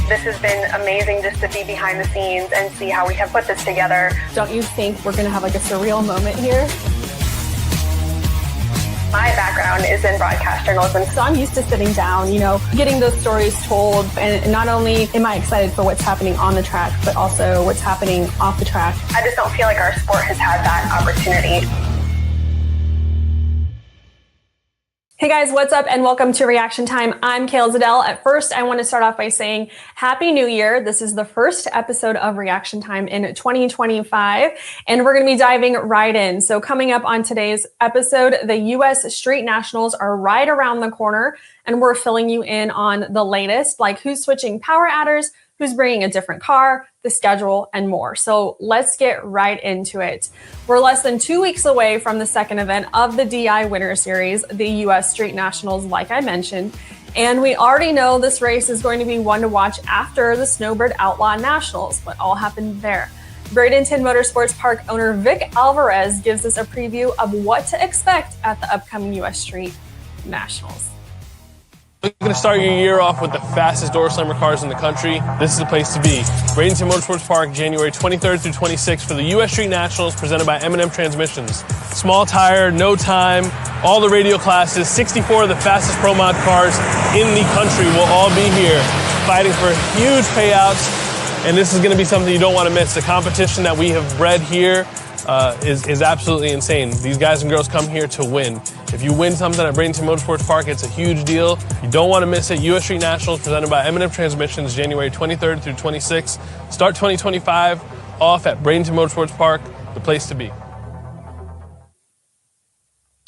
This has been amazing just to be behind the scenes and see how we have put this together. Don't you think we're going to have like a surreal moment here? My background is in broadcast journalism. So I'm used to sitting down, getting those stories told. And not only am I excited for what's happening on the track, but also what's happening off the track. I just don't feel like our sport has had that opportunity. Hey guys, what's up and welcome to Reaction Time. I'm Kayla Zadell. At first, I want to start off by saying Happy New Year. This is the first episode of Reaction Time in 2025, and we're going to be diving right in. So coming up on today's episode, the U.S. Street Nationals are right around the corner, and we're filling you in on the latest, like who's switching power adders, who's bringing a different car, the schedule, and more. So let's get right into it. We're less than 2 weeks away from the second event of the DI Winter Series, the U.S. Street Nationals, like I mentioned. And we already know this race is going to be one to watch after the Snowbird Outlaw Nationals. What all happened there? Bradenton Motorsports Park owner Vic Alvarez gives us a preview of what to expect at the upcoming U.S. Street Nationals. You're going to start your year off with the fastest door slammer cars in the country. This is the place to be. Bradenton Motorsports Park, January 23rd through 26th for the U.S. Street Nationals presented by M&M Transmissions. Small tire, no time, all the radial classes, 64 of the fastest Pro Mod cars in the country will all be here fighting for huge payouts. And this is going to be something you don't want to miss. The competition that we have bred here is absolutely insane. These guys and girls come here to win. If you win something at Bradenton Motorsports Park, it's a huge deal. You don't want to miss it. U.S. Street Nationals presented by M&M Transmissions, January 23rd through 26th. Start 2025 off at Bradenton Motorsports Park, the place to be.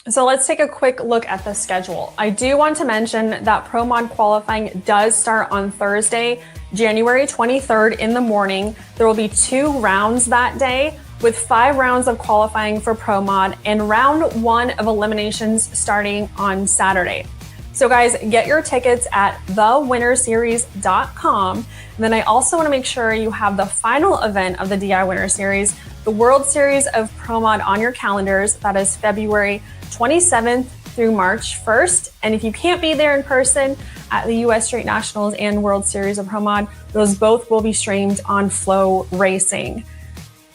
So let's take a quick look at the schedule. I do want to mention that Pro Mod qualifying does start on Thursday, January 23rd in the morning. There will be 2 rounds that day, with 5 rounds of qualifying for Pro Mod and round 1 of eliminations starting on Saturday. So guys, get your tickets at thewinnerseries.com. And then I also want to make sure you have the final event of the DI Winter Series, the World Series of Pro Mod, on your calendars. That is February 27th through March 1st. And if you can't be there in person at the US Street Nationals and World Series of Pro Mod, those both will be streamed on Flow Racing.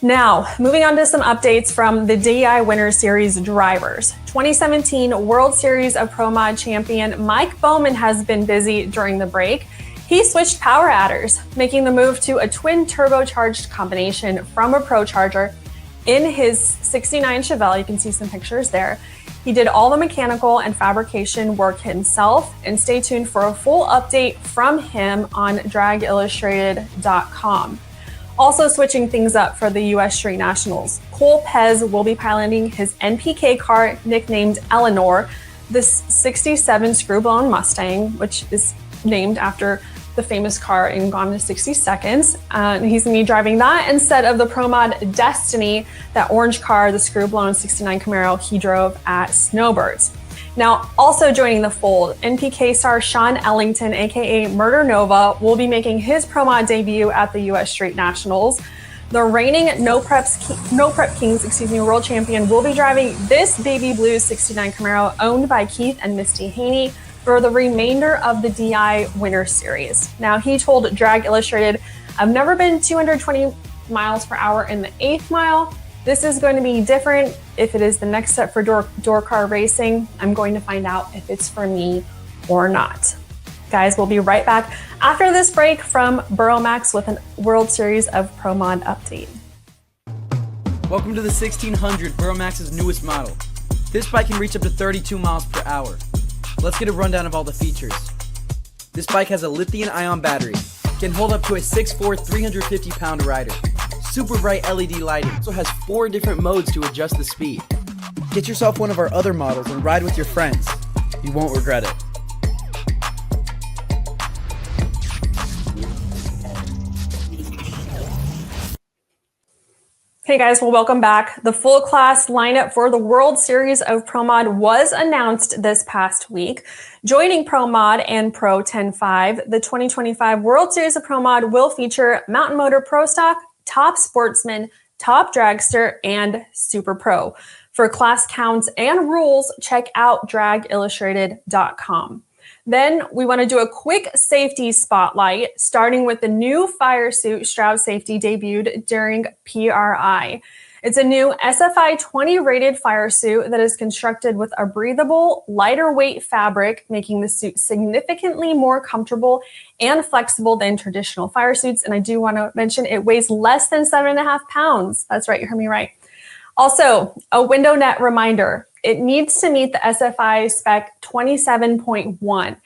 Now, moving on to some updates from the DI Winter Series drivers. 2017 World Series of Pro Mod champion Mike Bowman has been busy during the break. He switched power adders, making the move to a twin turbocharged combination from a Pro Charger in his 69 Chevelle. You can see some pictures there. He did all the mechanical and fabrication work himself, and stay tuned for a full update from him on dragillustrated.com. Also switching things up for the U.S. Street Nationals, Cole Pesz will be piloting his NPK car nicknamed Eleanor, this 67 screw-blown Mustang, which is named after the famous car in Gone in 60 Seconds. He's going to be driving that instead of the Pro Mod Destiny, that orange car, the screw-blown 69 Camaro he drove at Snowbirds. Now, also joining the fold, NPK star Sean Ellington, aka Murder Nova, will be making his Pro Mod debut at the U.S. Street Nationals. The reigning No Prep Kings, world champion, will be driving this baby blue 69 Camaro owned by Keith and Misty Haney for the remainder of the DI Winter Series. Now, he told Drag Illustrated, "I've never been 220 miles per hour in the 8th mile. This is going to be different. If it is the next step for door car racing, I'm going to find out if it's for me or not." Guys, we'll be right back after this break from Burromax with a World Series of Pro Mod update. Welcome to the 1600, Burromax's newest model. This bike can reach up to 32 miles per hour. Let's get a rundown of all the features. This bike has a lithium-ion battery, can hold up to a 6'4", 350-pound rider. Super bright LED lighting. Also has 4 different modes to adjust the speed. Get yourself one of our other models and ride with your friends. You won't regret it. Hey guys, well, welcome back. The full class lineup for the World Series of Pro Mod was announced this past week. Joining Pro Mod and Pro 10.5, the 2025 World Series of Pro Mod will feature Mountain Motor Pro Stock, Top Sportsman, Top Dragster, and Super Pro. For class counts and rules, check out dragillustrated.com. Then we want to do a quick safety spotlight, starting with the new fire suit Stroud Safety debuted during PRI. It's a new SFI 20 rated fire suit that is constructed with a breathable, lighter weight fabric, making the suit significantly more comfortable and flexible than traditional fire suits. And I do want to mention it weighs less than 7.5 pounds. That's right, you heard me right. Also, a window net reminder. It needs to meet the SFI spec 27.1.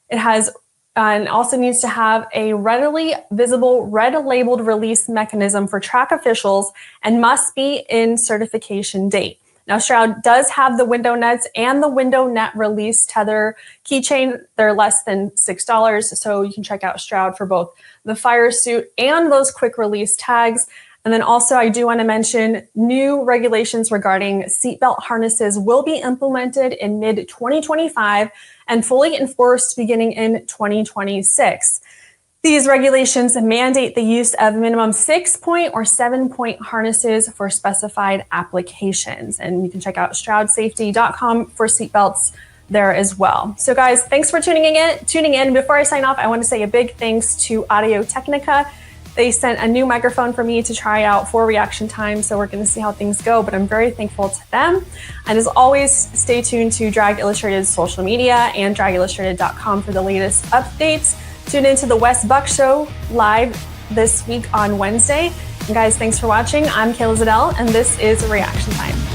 It has and also needs to have a readily visible red labeled release mechanism for track officials and must be in certification date. Now, Stroud does have the window nets and the window net release tether keychain. They're less than $6, so you can check out Stroud for both the fire suit and those quick release tags. And then also, I do want to mention new regulations regarding seatbelt harnesses will be implemented in mid-2025 and fully enforced beginning in 2026. These regulations mandate the use of minimum 6-point or 7-point harnesses for specified applications. And you can check out StroudSafety.com for seatbelts there as well. So guys, thanks for tuning in. Before I sign off, I want to say a big thanks to Audio Technica. They sent a new microphone for me to try out for reaction time, so we're going to see how things go, but I'm very thankful to them. And as always, stay tuned to Drag Illustrated's social media and dragillustrated.com for the latest updates. Tune into the Wes Buck Show live this week on Wednesday. And guys, thanks for watching. I'm Kayla Zadell, and this is Reaction Time.